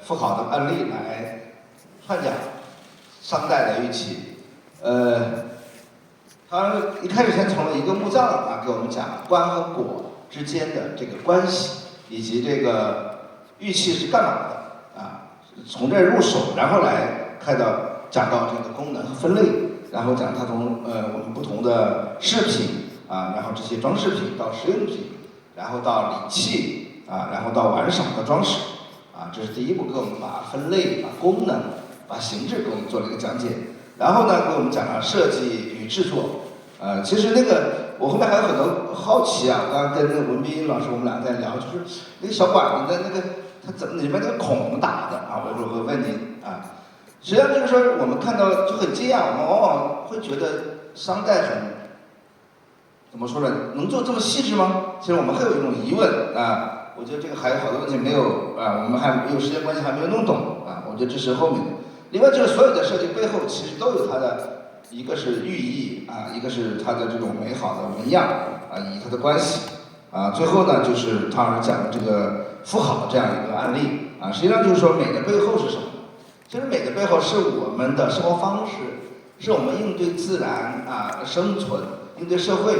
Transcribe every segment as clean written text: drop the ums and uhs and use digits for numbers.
富豪的案例来串讲商代的玉器。他一开始先从了一个墓葬啊，给我们讲棺和椁之间的这个关系，以及这个玉器是干嘛的啊，从这入手，然后来讲到这个功能和分类，然后讲它从我们不同的饰品啊，然后这些装饰品到实用品，然后到礼器啊，然后到玩赏到装饰啊，这是第一步，给我们把分类、把功能、把形制给我们做了一个讲解。然后呢，给我们讲了设计与制作。其实那个我后面还有很多好奇啊，我刚刚跟那个文斌老师我们俩在聊，就是那个小管子的那个它怎么里面那个孔打的啊？我会问您啊。实际上就是说，我们看到就很惊讶，我们往往会觉得商代怎么说呢？能做这么细致吗？其实我们还有一种疑问啊。我觉得这个还有好多问题没有啊，我们还没有时间关系还没有弄懂啊。我觉得这是后面的。另外就是所有的设计背后其实都有它的，一个是寓意啊，一个是它的这种美好的纹样啊，以及它的关系啊。最后呢，就是汤老师讲的这个富豪这样一个案例啊，实际上就是说美的背后是什么？其实美的背后是我们的生活方式，是我们应对自然啊、生存、应对社会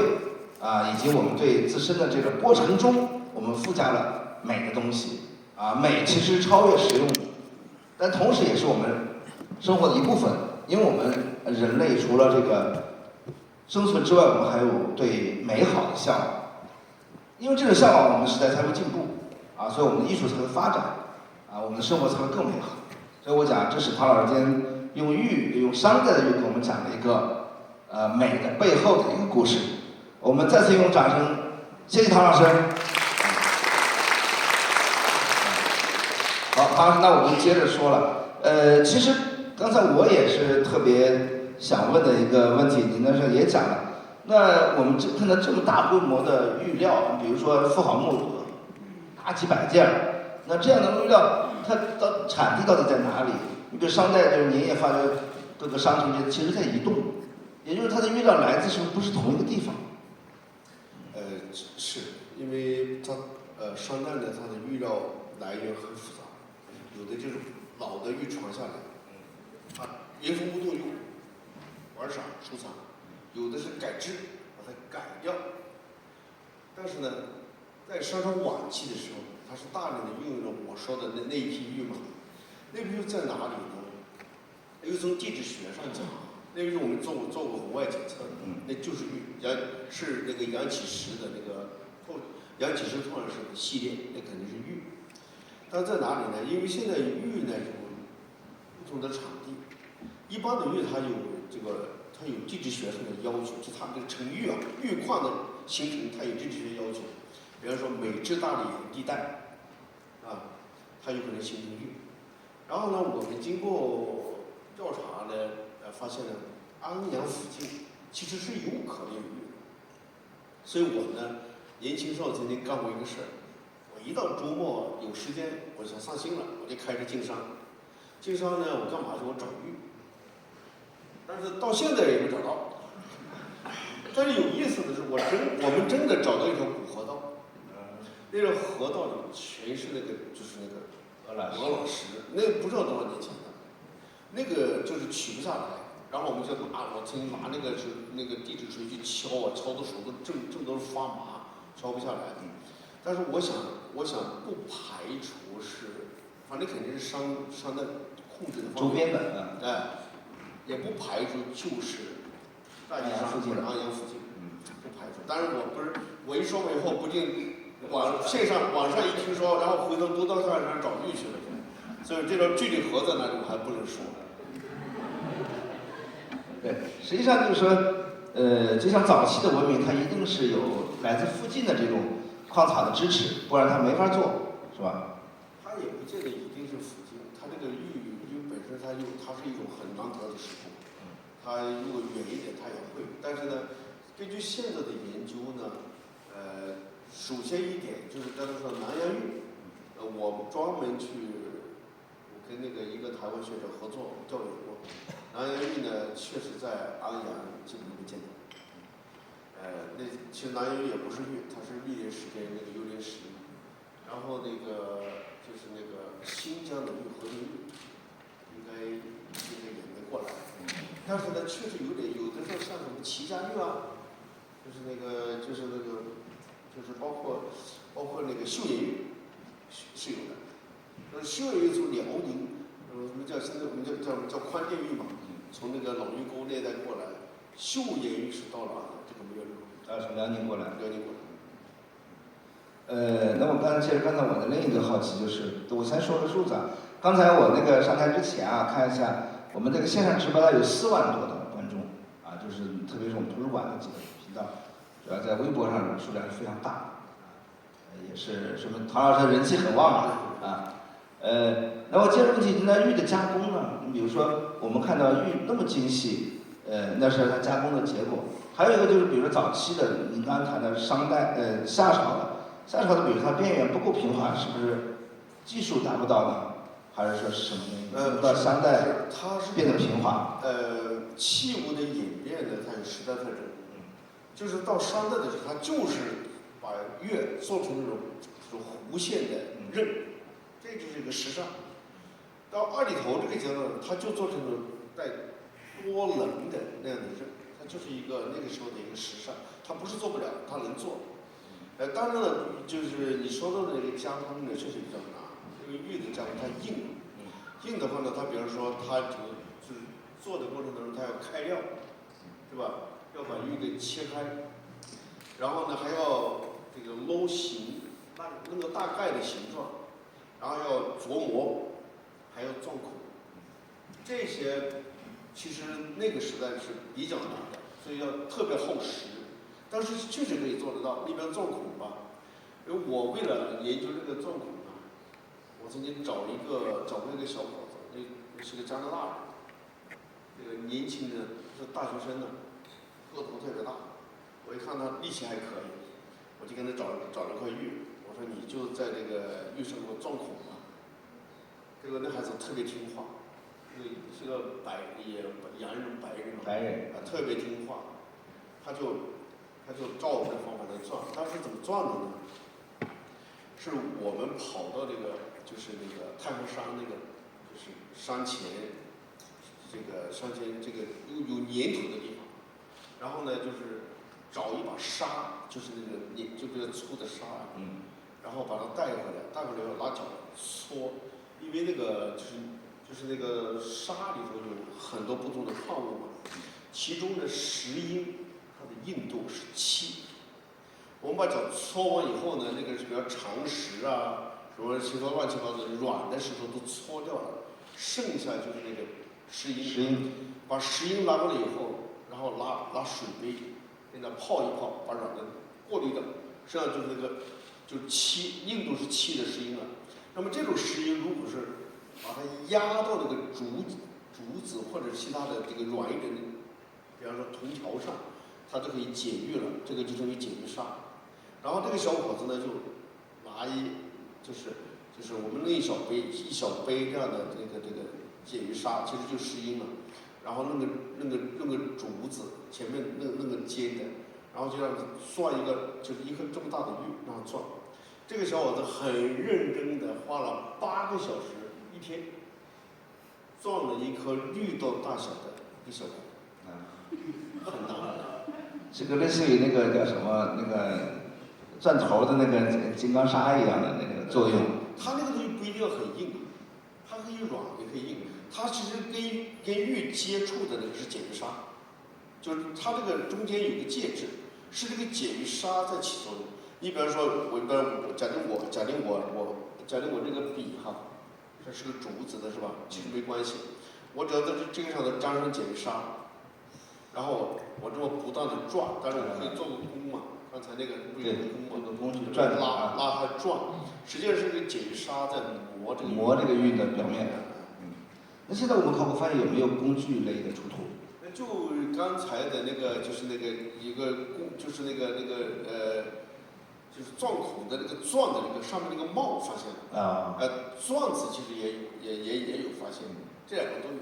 啊，以及我们对自身的这个过程中，我们附加了美的东西啊。美其实超越实用，但同时也是我们生活的一部分。因为我们人类除了这个生存之外，我们还有对美好的向往。因为这种向往，我们时代才会进步啊，所以我们的艺术才会发展啊，我们的生活才会更美好。所以我讲，这是唐老师今天用商代的玉给我们讲了一个美的背后的一个故事。我们再次用掌声，谢谢唐老师。好，唐老师，那我们接着说了。其实刚才我也是特别想问的一个问题，您那时候也讲了。那我们看到这么大规模的玉料，比如说富豪墓大几百件儿，那这样的玉料，它产地到底在哪里？你比如商代，就是您也发觉各个商城其实在移动，也就是它的玉料来自是不是同一个地方？是因为它商代呢，它的玉料来源很复杂，有的就是老的玉传下来，原封不动用，玩赏收藏；有的是改制，把它改掉。但是呢，在商朝晚期的时候，它是大量的运用了我说的那一批玉嘛。那批玉在哪里呢？又从地质学上讲，那批玉我们做过红外检测的，那就是玉，是那个杨启石的那个杨启石拓展式的系列，那肯定是玉。但在哪里呢？因为现在玉呢有不同的产地，一般的玉它有地质学上的要求，就它这个成玉啊，玉矿的形成它有地质学要求。比方说美志大理地带，它有可能形成玉。然后呢，我们经过调查呢，发现呢，安阳附近其实是有可能有玉的。所以我呢，年轻时候曾经干过一个事儿，我一到周末有时间，我想上心了，我就开始经商。经商呢，我干嘛去？我找玉，但是到现在也没找到。但是有意思的是，我们真的找到一条古河道，那条河道里全是就是那个鹅卵石，那个不知道多少年前的，那个就是取不下来。然后我曾经拿那个地质锤去敲啊，敲的手都正都是发麻，敲不下来。但是我想不排除是，反正肯定是商代控制的周边的，也不排除就是大邑山或者安阳附近，不排除。当然我一说完以后，不定网上一听说，然后回头都到大山找玉去了，所以这个具体河在哪里我还不能说。对，实际上就是说，就像早期的文明，它一定是有来自附近的这种矿产的支持，不然它没法做，是吧？它也不见得一定是附近，它这个玉本身它是一种很难得的石头，它如果远一点它也会。但是呢，根据现在的研究呢，首先一点就是刚才说南阳玉，我专门我跟一个台湾学者合作调研过。南阳玉呢，确实在安阳基本都没见到。其实南阳玉也不是玉，它是历年时间那个幽灵石。然后就是那个新疆的玉河的玉，应该也没过来。但是呢，确实有的时候像什么齐家玉啊，就是包括那个岫岩玉是有的。岫岩玉从辽宁，我们现在我们叫宽甸玉嘛，从那个老榆沟那带过来，岫岩玉是到哪的？这个没有从辽宁过来。辽宁过来。那我接着刚才我的另一个好奇就是，我先说个数字啊。刚才我那个上台之前啊，看一下我们这个线上直播有4万多的观众啊，就是特别是我们图书馆的几个频道，主要在微博上数量是非常大的，也是说明唐老师的人气很旺啊。那我接着问题，那玉的加工呢？你比如说我们看到玉那么精细，那是它加工的结果。还有一个就是，比如说早期的，你刚刚谈的商代，夏朝的，比如它边缘不够平滑，是不是技术达不到呢？还是说是什么原因？到商代它是变得平滑。器物的演变呢，它有时代特征。就是到商代的时候，它就是把月做成那种弧线的刃，这就是一个时尚。到二里头这个阶段，它就做成了带多棱的那样的刃，它就是一个那个时候的一个时尚。它不是做不了，它能做。当然了，就是你说到的那个加工呢，确实比较难。这个玉的加工它硬，硬的话呢，它比方说它就是做的过程当中，它要开料，是吧？要把玉给切开，然后呢还要这个搂形，那个大概的形状，然后要琢磨，还要钻孔，这些其实那个时代是比较难的，所以要特别厚实。但是确实可以做得到。你比如钻孔吧，因为我为了研究这个钻孔呢，我曾经找过一个小伙子，那是个加拿大人，这个年轻的是大学生呢，个头特别大。我一看他力气还可以，我就跟他找了块玉，我说你就在这个玉上给我钻孔吧。这个那孩子特别听话，是个洋人白人嘛，特别听话，他就照我这方法来钻。当时怎么钻的呢？是我们跑到这个就是那个太行山那个就是山前，这个有粘土的地方，然后呢就是找一把沙，就是那个就比较粗的沙，然后把它带回来要拿脚搓，因为那个就是那个沙里头有很多不同的矿物嘛，其中的石英它的硬度是7。我们把脚搓完以后呢，那个比较长石啊，什么其他乱七八糟的软的石头都搓掉了，剩下就是那个石英。把石英拿过来以后，然后拿水杯给它泡一泡，把软的过滤掉，剩下就是那个就是硬度是7的石英了。那么这种石英如果是把它压到那个竹子或者其他的这个软一点的，比方说铜条上，它就可以解玉了，这个就称为解玉砂。然后这个小伙子呢，就拿就是我们那一小杯这样的这个解玉砂，其实就石英了。然后弄个竹子前面弄个尖的，然后就让钻一个就是一颗这么大的玉，让它钻。这个小伙子很认真的花了8个小时一天，钻了一颗绿豆大小的一小块，很难。这个类似于那个叫什么那个钻头的那个金刚砂一样的那个作用。它那个东西不一定要很硬，它可以软也可以硬。它其实跟玉接触的那个是解玉砂，就是它这个中间有个介质，是这个解玉砂在起作用。你比方说，假定我这个笔哈，这是个竹子的是吧？其实没关系，我只要在这个上头沾上解玉砂，然后我这么不断的转，但是我可以做个弓嘛。刚才那个不是有个工具转拉它转，实际上是这个解玉砂在磨这个玉的表面。那现在我们考古发现有没有工具类的出土？就刚才的那个，就是那个一个就是那个就是钻孔的那个钻的那个上面那个帽发现了。钻子其实也有发现，这两个都有。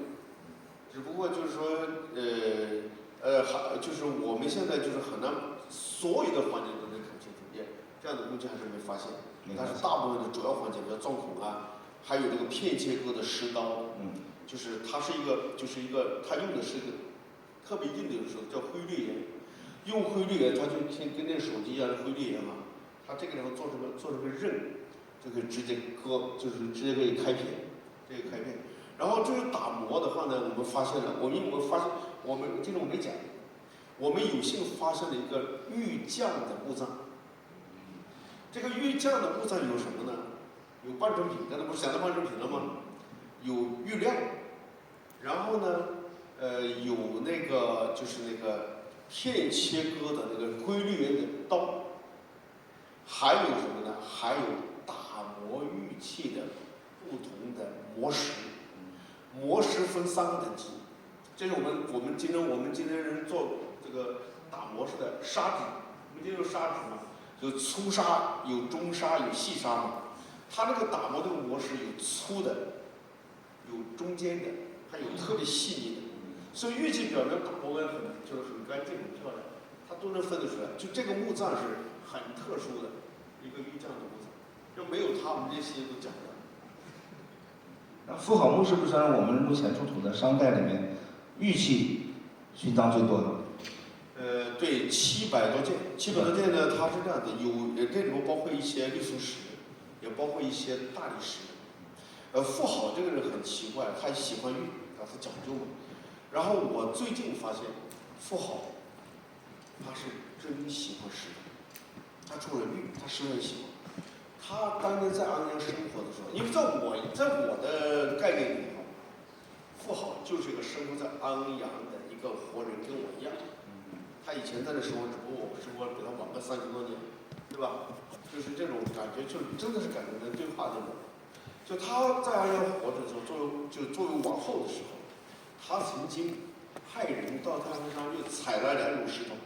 只不过就是说就是我们现在就是很难所有的环节都能考清楚，这样的工具还是没发现。但是大部分的主要环节，比如钻孔啊，还有这个片切割的石刀，就是它是一个，它用的是一个特别硬的石头，叫灰绿岩。用灰绿岩，它就跟那手机一样的灰绿岩嘛，它这个地方做成个刃，就可以直接割，就是直接可以开片，这个开片。然后就是打磨的话呢，我们发现了，我们这个我没讲，我们有幸发现了一个玉匠的墓葬。这个玉匠的墓葬有什么呢？有半成品，刚才不是讲到半成品了吗？有玉料，然后呢，有那个就是那个片切割的那个规律源的刀，还有什么呢？还有打磨玉器的不同的磨石，磨石分3个等级，这是我们今天人做这个打磨石的砂纸，我们今天有砂纸嘛，有粗砂、有中砂、有细砂嘛。它那个打磨这个磨石有粗的，有中间的，还有特别细腻的。所以玉器表面打磨完就是很干净、很漂亮，它都能分得出来。就这个墓葬是很特殊的一个玉匠的墓葬，要没有它，我们这些都讲不了。那妇好墓是不是我们目前出土的商代里面玉器殉葬最多的？对，700多件，700多件呢，它是这样的，这里面包括一些绿松石，也包括一些大理石。妇好这个人很奇怪，他喜欢玉，他讲究嘛。然后我最近发现，妇好他是真喜欢石头，他除了玉，他石头也喜欢。他当年在安阳生活的时候，因为在我的概念里头，妇好就是一个生活在安阳的一个活人，跟我一样。他以前在那生活，只不过我生活比他晚个30多年，对吧？就是这种感觉，就真的是感觉能对话那种。就他在安阳活着的时候，作为王后的时候，他曾经派人到太湖山又采了2种石头，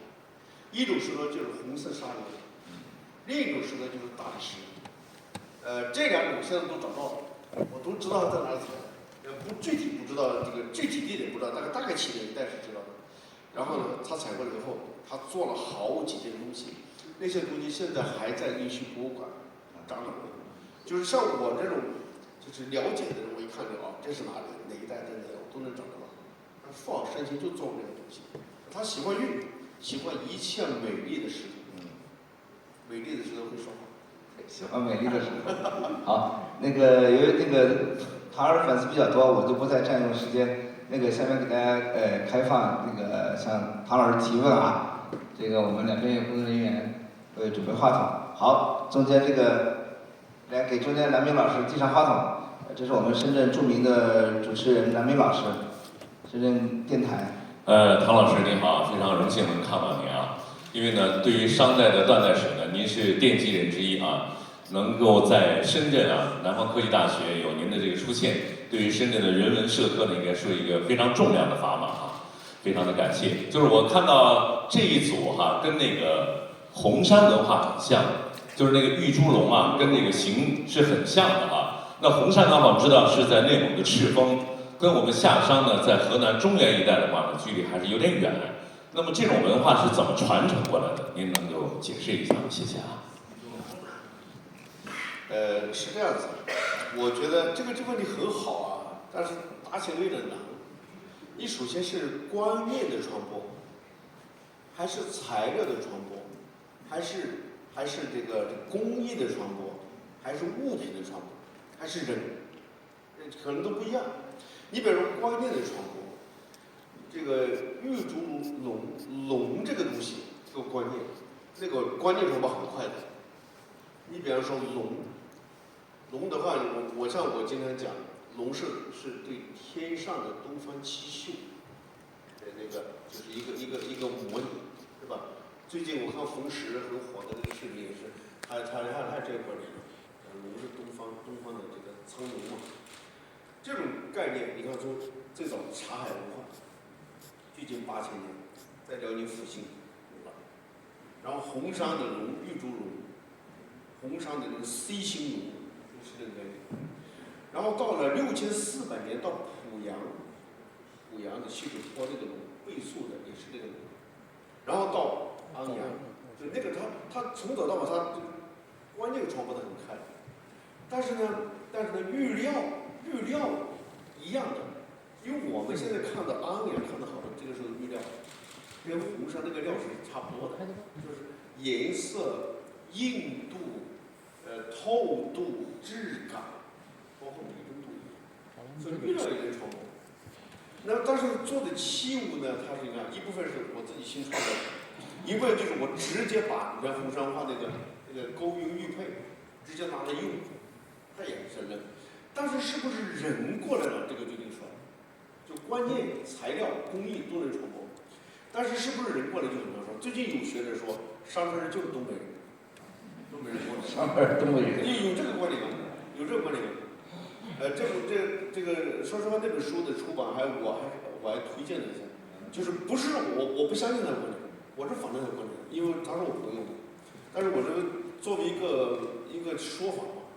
一种石头就是红色砂岩，另一种石头就是大理石。这2种现在都找到了，我都知道在哪里采的，具体不知道这个具体地点不知道，大概起点一带是知道的。然后呢，他采过来以后，他做了好几件东西，那些东西现在还在殷墟博物馆展览着。就是像我这种就是了解的人，我一看就这是哪一代的哪我都能找得到。但妇好生前就做这个东西，他喜欢玉，喜欢一切美丽的石头，美丽的石头会说话。喜欢美丽的石头。好，由于唐儿粉丝比较多，我就不再占用时间。下面给大家开放向唐老师提问啊。我们两边有工作人员会准备话筒。好，中间来给中间蓝明老师递上话筒。这是我们深圳著名的主持人蓝明老师，深圳电台。唐老师您好，非常荣幸能看到您啊。因为呢，对于商代的断代史呢，您是奠基人之一啊。能够在深圳南方科技大学有您的这个出现，对于深圳的人文社科呢，应该是一个非常重量的砝码啊，非常的感谢。就是我看到这一组跟那个红山文化很像，就是那个玉猪龙跟那个形是很像的那红山文化我们知道是在内蒙的赤峰，跟我们夏商呢在河南中原一带的话呢，距离还是有点远。那么这种文化是怎么传承过来的？您能够解释一下吗？谢谢啊。是这样子，我觉得这个问题很好但是答起来有点难。你首先是观念的传播，还是材料的传播，还是这个工艺的传播，还是物品的传播，还是人，可能都不一样。你比如说观念的传播，这个玉猪龙这个东西，这个观念，那个观念传播很快的。你比方说龙的话，像我经常讲，龙是对天上的东方七宿的就是一个模拟，对吧？最近我看冯石很火的那个视频也是，他这个观念，龙是东方的这个苍龙嘛。这种概念，你看从最早茶海文化，距今8000年，在辽宁阜新，对吧？然后红山的龙，玉猪龙，红山的那个 C 星龙。是这个概念，然后到了6400年到濮阳的西水坡这个龙，倍速的也是这个龙，然后到安阳，就那个他从早到晚他观念传播的很开。但是呢，玉料一样的，因为我们现在看的安阳看的好的这个是玉料，跟红山那个料是差不多的，就是颜色、硬度、透度、质感，包括迷人度一样，所以玉料也能传播。那但是做的器物呢，它是一样，一部分是我自己新创的，一部分就是我直接把你看红山画那个勾云玉佩，直接拿来用，它也是人。但是是不是人过来了，这个就另说了。就观念、材料、工艺都能传播，但是是不是人过来就很难说。最近有学者说，上山人就是东北人，东北人过来，上边东北人有这个观点，有这个观点。这个，说实话，那本书的出版我还推荐了一下，就是不是我不相信他的观点，我是反对他的观点，因为他说我不用，但是我这个作为一个说法嘛，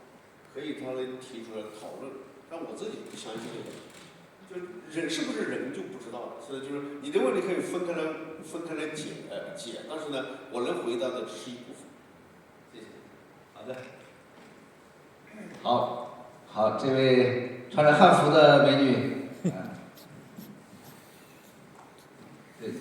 可以他来提出来讨论，但我自己不相信这个，就人是不是人就不知道了，所以就是你的问题可以分开来解，但是呢，我能回答的只是一部分，谢谢。好的，好，这位穿着汉服的美女，对。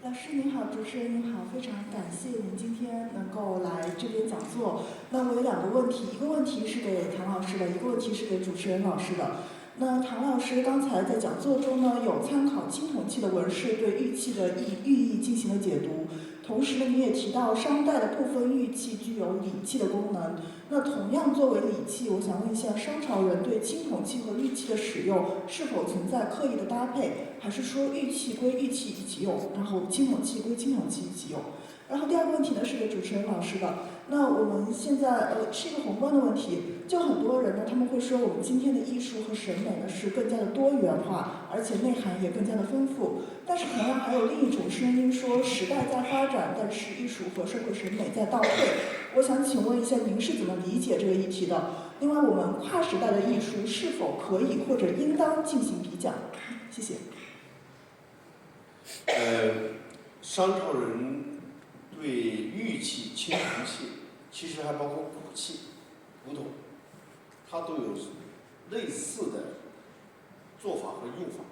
老师您好，主持人您好，非常感谢您今天能够来这边讲座。那我有2个问题，一个问题是给唐老师的，一个问题是给主持人老师的。那唐老师刚才在讲座中呢，有参考青铜器的纹饰对玉器的寓意进行了解读，同时呢，你也提到商代的部分玉器具有礼器的功能。那同样作为礼器，我想问一下，商朝人对青铜器和玉器的使用是否存在刻意的搭配，还是说玉器归玉器一起用，然后青铜器归青铜器一起用？然后第2个问题呢是给主持人老师的。那我们现在是一个宏观的问题，就很多人呢他们会说我们今天的艺术和审美呢是更加的多元化，而且内涵也更加的丰富。但是同样还有另一种声音说时代在发展，但是艺术和社会审美在倒退。我想请问一下您是怎么理解这个议题的？另外，我们跨时代的艺术是否可以或者应当进行比较？谢谢。商朝人对玉器、青铜器，其实还包括骨器、古董，它都有类似的做法和用法。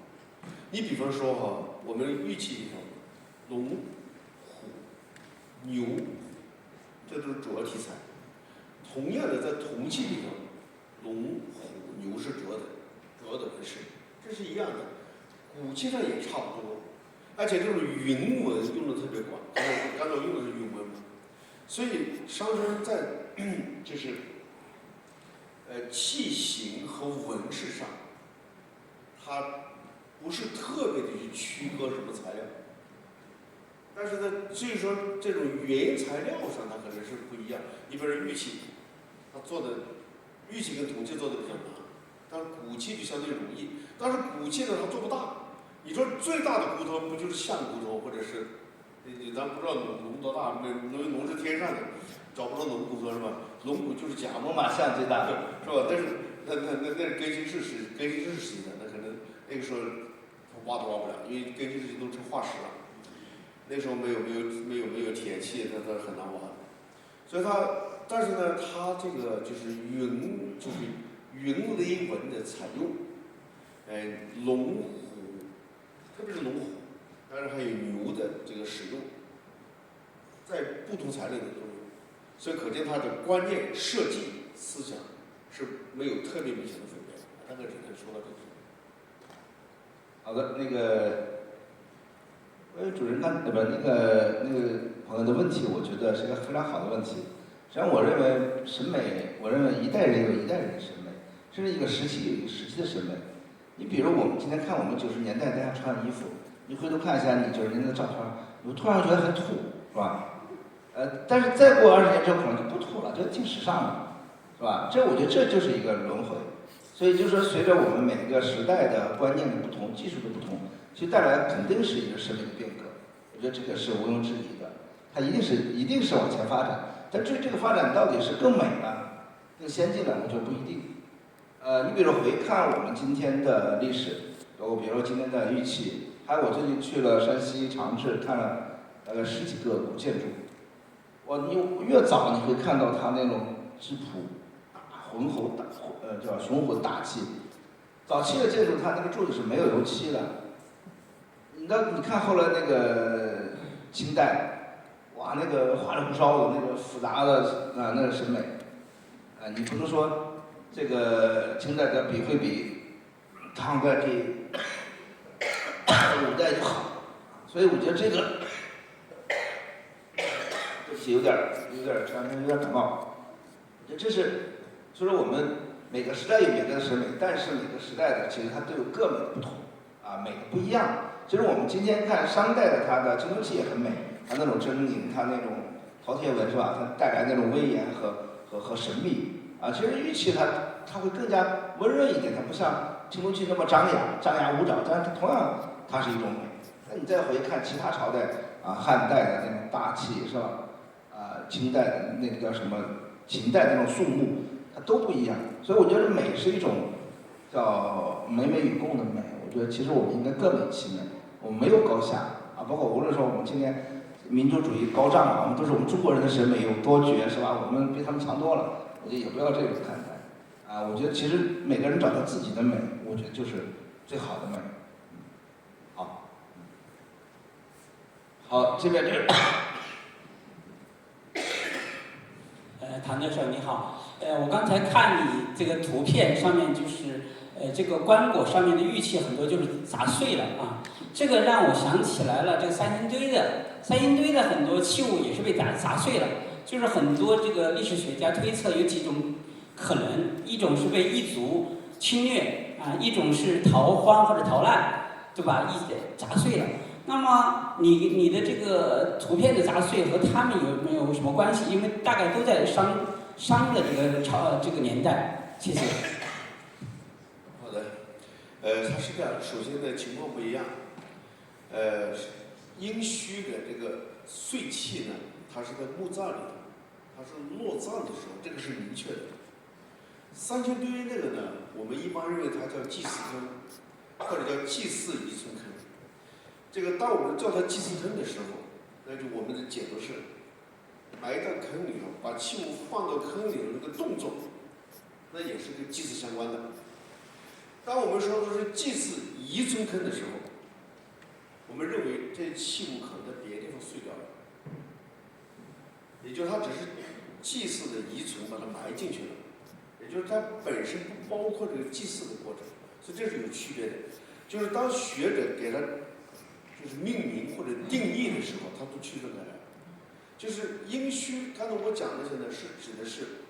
你比方说哈，我们玉器里头，龙、虎、牛，这都是主要题材。同样的，在铜器里头，龙、虎、牛是主要的纹饰，这是一样的。骨器上也差不多。而且这种云纹用的特别广，刚才我用的是云纹嘛，所以商人在就是器型和纹饰上，它不是特别的去区隔什么材料，但是呢，至于说这种原材料上，它可能是不一样。一般是玉器，它做的玉器跟铜器做的比较难，但骨器就相对容易。但是骨器呢，它做不大。你说最大的骨头不就是象骨头，或者是咱不知道龙多大，龙是天上的，找不着龙骨头是吧？龙骨就是假猛犸象最大，是吧？但是那是更新世时期的，那可能那个时候挖都挖不了，因为更新世纪都成化石了。那时候没有铁器，它很难挖。所以但是呢，它这个就是云雷纹的采用，龙。特别是龙虎，当然还有牛的这个使用，在不同材料的都有，所以可见它的观念、设计、思想是没有特别明显的分别。大概只能说到这里。好的，主任那个朋友的问题，我觉得是个非常好的问题。实际上，我认为审美，一代人有一代人的审美，甚至一个时期有一个时期的审美。你比如我们今天看我们90年代大家穿的衣服，你回头看一下你90年代的照片，你突然觉得很土，是吧？但是再过20年之后可能就不土了，就挺时尚了，是吧？我觉得这就是一个轮回。所以就是说，随着我们每个时代的观念的不同、技术的不同，其实带来肯定是一个审美的变革。我觉得这个是毋庸置疑的，它一定是往前发展。但这个发展到底是更美呢，更先进呢？我觉得不一定。你比如回看我们今天的历史，比如今天的玉器，还有我最近去了山西长治，看了大概10几个古建筑，你越早你会看到他那种质朴、浑厚叫雄浑大气。早期的建筑它那个柱子是没有油漆的，你看后来那个清代，哇，那个花里胡哨的那个复杂的那个审美，你不能说这个清代的比会比唐代这5代就好，所以我觉得这个。对不起，有点感冒。我觉得这是，所以说我们每个时代有每个的审美，但是每个时代的其实它都有各美的不同，美的不一样。其实我们今天看商代的它的青铜器也很美，它那种狰狞，它那种饕餮纹是吧？它带来那种威严和神秘。其实玉器它会更加温润一点，它不像青铜器那么张牙舞爪，但是同样它是一种美。那你再回看其他朝代汉代的那种大气是吧？清代的那个叫什么？秦代那种肃穆，它都不一样。所以我觉得美是一种叫美与共的美。我觉得其实我们应该各美其美，我们没有高下包括无论说我们今天民族主义高涨我们都是我们中国人的审美有多绝是吧？我们比他们强多了。我觉得也不要这种看待我觉得其实每个人找到自己的美，我觉得就是最好的美。好，这边这个。唐教授你好，我刚才看你这个图片上面就是这个棺椁上面的玉器很多就是砸碎了这个让我想起来了这个三星堆的很多器物也是被砸碎了，就是很多这个历史学家推测有几种可能，一种是被异族侵略一种是逃荒或者逃难，对吧？砸碎了。那么你的这个图片的砸碎和他们有没有什么关系？因为大概都在商的这个年代。谢谢。好的，它是这样，首先呢情况不一样，殷墟的这个碎器呢，它是在墓葬里头，它是落葬的时候，这个是明确的。三星堆那个呢，我们一般认为它叫祭祀坑，或者叫祭祀遗存坑。这个当我们叫它祭祀坑的时候，那就我们的解读是埋到坑里头，把器物放到坑里的那个动作，那也是跟祭祀相关的。当我们说的是祭祀遗存坑的时候，我们认为这器物可能在别的地方碎掉了，也就是它只是祭祀的遗存把它埋进去了，也就是它本身不包括这个祭祀的过程，所以这是有区别的。就是当学者给它就是命名或者定义的时候，它都区分开来。就是殷墟，刚才我讲的现在是指的是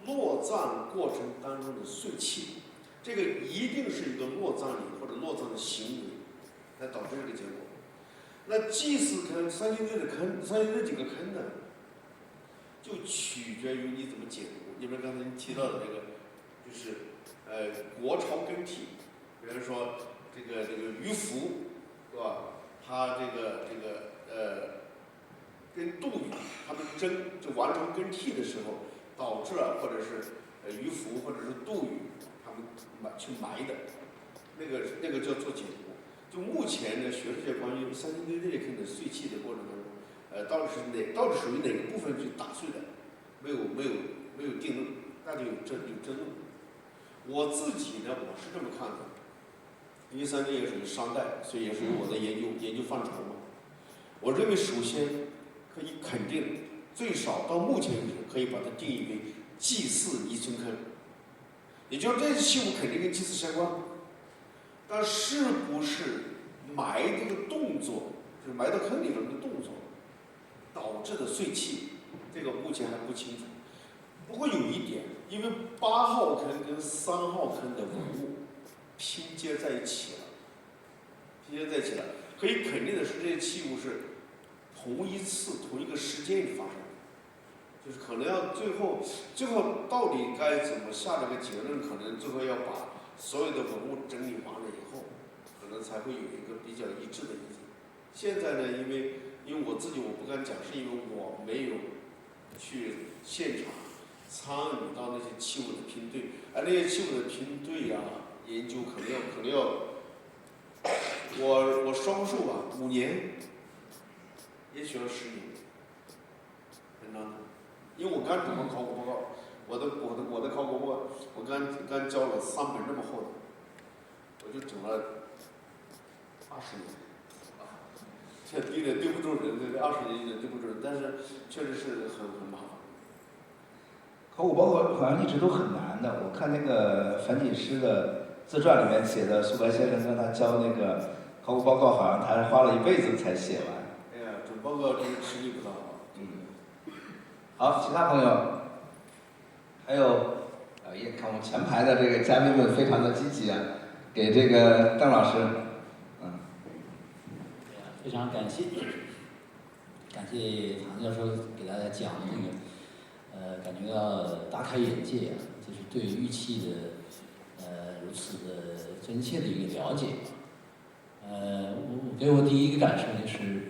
落葬过程当中的碎器，这个一定是一个落葬礼或者落葬的行为来导致这个结果。那祭祀坑、三星堆的坑、三星堆几个坑呢，就取决于你怎么解读。因为刚才你提到的这个，就是国朝更替，比如说这个鱼凫，是吧？他跟杜宇他们争就王朝更替的时候，导致了或者是鱼凫或者是杜宇他们去埋的，那个叫做解读。就目前呢，学术界关于三星堆这坑的碎器的过程当中，到底属于哪个部分去打碎的，没有定论，大家有争论。我自己呢，我是这么看的，因为三星堆也属于商代，所以也属于我的研究范畴嘛。我认为首先可以肯定，最少到目前为止可以把它定义为祭祀遗存坑，也就是这些器物肯定跟祭祀相关。但是不是埋这个动作，就是埋到坑里边的动作导致的碎器，这个目前还不清楚。不过有一点，因为8号坑跟3号坑的文物拼接在一起了，可以肯定的是，这些器物是同一次、同一个时间里发生的，就是可能要最后到底该怎么下这个结论，可能最后要把所有的文物整理完了以后，可能才会有一个比较一致的意见。现在呢，因为我自己我不敢讲，是因为我没有去现场参与到那些器物的拼对，而那些器物的拼对研究可能要我双数吧，5年，也许要10年。紧张的，因为我刚准备考古报告，我的考古报告，我刚交了3本这么厚的，我就整了20年，这对不住人，这20年对不住人，但是确实是很麻烦。考古报告好像一直都很难的，我看那个樊锦诗的自传里面写的，苏白先生让他教那个考古报告，好像他是花了1辈子才写完。哎呀，准报告这个吃力不讨好。好，其他朋友，还有，也看我们前排的这个嘉宾们非常的积极啊，给这个邓老师，非常感谢唐教授给大家讲的这个，感觉到大开眼界啊，就是对玉器的如此的真切的一个了解。我给我第一个感受就是，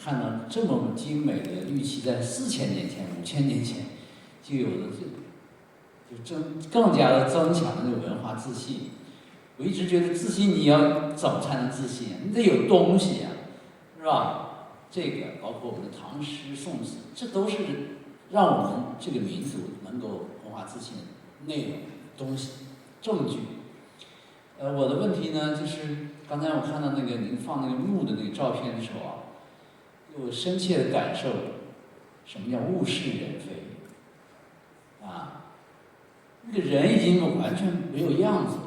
看到这么精美的玉器在4000年前、5000年前就有了更加的增强这个文化自信。我一直觉得自信你要怎么才能自信啊？你得有东西啊，是吧？这个包括我们的唐诗宋词，这都是让我们这个民族能够文化自信的内容、东西、证据。我的问题呢，就是刚才我看到那个您放那个墓的那个照片的时候啊，我深切的感受什么叫物是人非啊，那个人已经完全没有样子了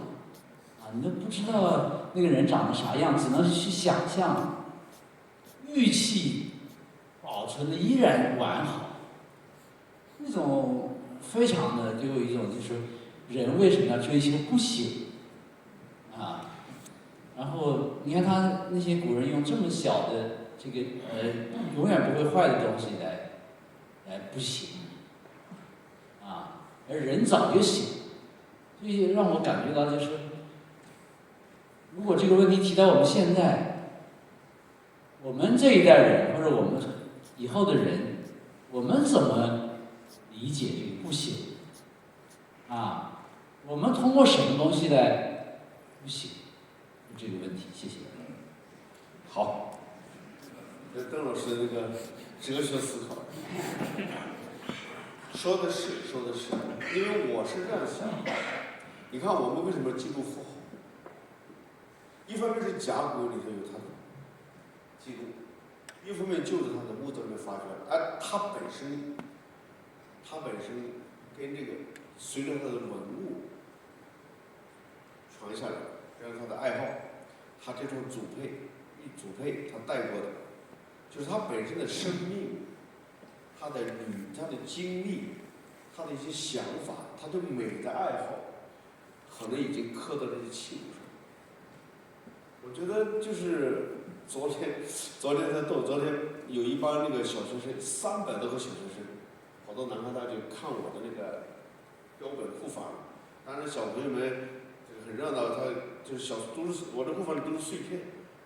啊，你都不知道那个人长得啥样，只能是去想象。玉器保存的依然完好，那种非常的给我一种就是人为什么要追求不朽啊？然后你看他那些古人用这么小的这个永远不会坏的东西来不朽啊，而人早就朽，所以让我感觉到就是，如果这个问题提到我们现在。我们这一代人，或者我们以后的人，我们怎么理解这个不朽？啊，我们通过什么东西来不朽？这个问题，谢谢。好，邓老师那个哲学思考，说的是，因为我是这样想的。你看我们为什么记录富豪？一方面是甲骨里头有他的记录，一方面就是他的墓葬里面发掘，而他本身跟这个随着他的文物传下来，然后他的爱好，他这种祖辈他带过的，就是他本身的生命，他的经历，他的一些想法，他对美的爱好，可能已经刻到这些器物上。我觉得就是昨天在逗，昨天有一帮那个小学生，300多个小学生，跑到南开大就看我的那个标本库房，当然小朋友们这个很热闹，他就是我的库房里都是碎片，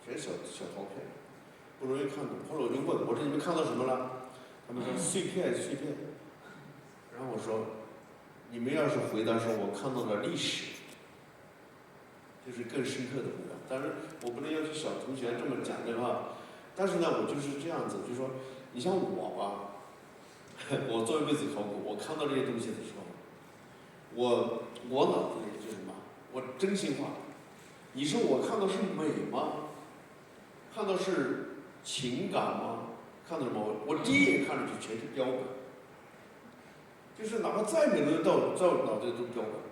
全是小陶片，不容易看懂。后来我就问，我说你们看到什么了？他们说碎片。然后我说，你们要是回答说我看到了历史，就是更深刻的回答。当然，我不能要求小同学这么讲对吧？但是呢，我就是这样子，就是说，你像我吧，我做一辈子考古，我看到这些东西的时候，我脑子里就是什么？我真心话，你说我看到是美吗？看到是情感吗？看到什么？我第一眼看上去全是标本，就是哪怕再美的东西到脑子里都标本，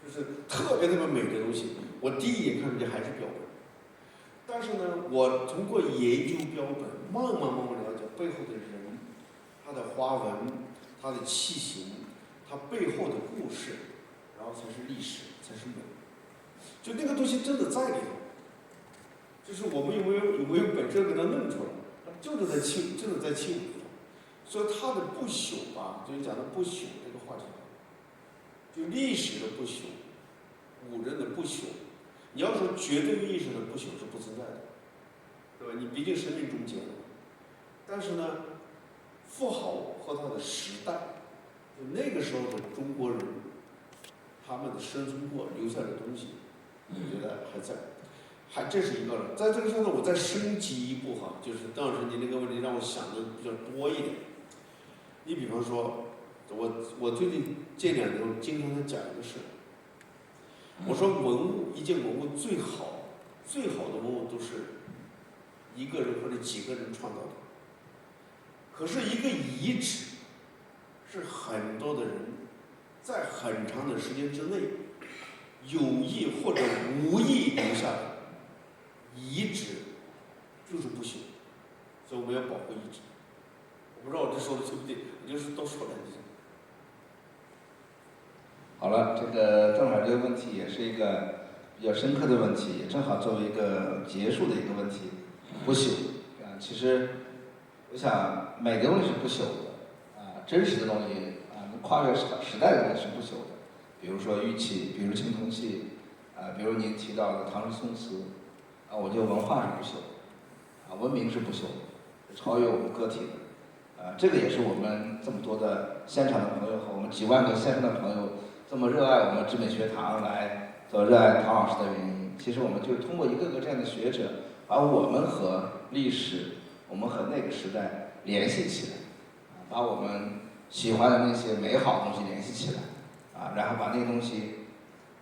就是特别美的东西，我第一眼看上去还是标本。但是呢，我通过研究标本，慢慢了解背后的人，他的花纹，他的器型，他背后的故事，然后才是历史，才是美。就那个东西真的在里头，就是我们有没有本事给它弄出来，就是在器物里头。所以它的不朽吧，就是讲的不朽这个话题，就历史的不朽，古人的不朽。你要说绝对意义上的不朽是不存在的，对吧？你毕竟生命终结了。但是呢，富豪和他的时代，就那个时候的中国人，他们的生存过留下的东西，我觉得还在。这是一个了。在这个上呢，我再升级一步哈，就是邓老师您那个问题让我想的比较多一点。你比方说，我最近这2年经常在讲一个事，我说一件文物最好的文物都是一个人或者几个人创造的，可是一个遗址是很多的人在很长的时间之内有意或者无意留下的遗址，就是不朽，所以我们要保护遗址。我不知道我这说的对不对，我就是都说了一下。好了，这个正好这个问题也是一个比较深刻的问题，也正好作为一个结束的一个问题，不朽啊。其实我想每个东西是不朽的啊，真实的东西啊，能跨越时代的东西是不朽的。比如说玉器，比如青铜器，啊，比如您提到的唐诗宋词，啊，我觉得文化是不朽的，啊，文明是不朽的，超越我们个体的。这个也是我们这么多的现场的朋友和我们几万个线上的朋友这么热爱我们知美学堂来做热爱唐老师的原因。其实我们就是通过一个个这样的学者，把我们和历史，我们和那个时代联系起来，把我们喜欢的那些美好的东西联系起来，然后把那个东西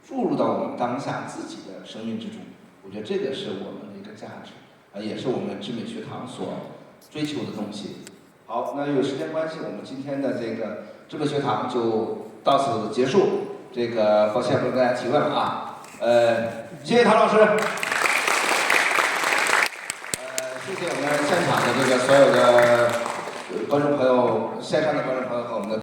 注入到我们当下自己的生命之中。我觉得这个是我们的一个价值，也是我们知美学堂所追求的东西。好，那有时间关系，我们今天的这个知美学堂就到此结束。这个抱歉不跟大家提问了啊，谢谢唐老师，谢谢我们现场的这个所有的观众朋友、线上的观众朋友和我们的。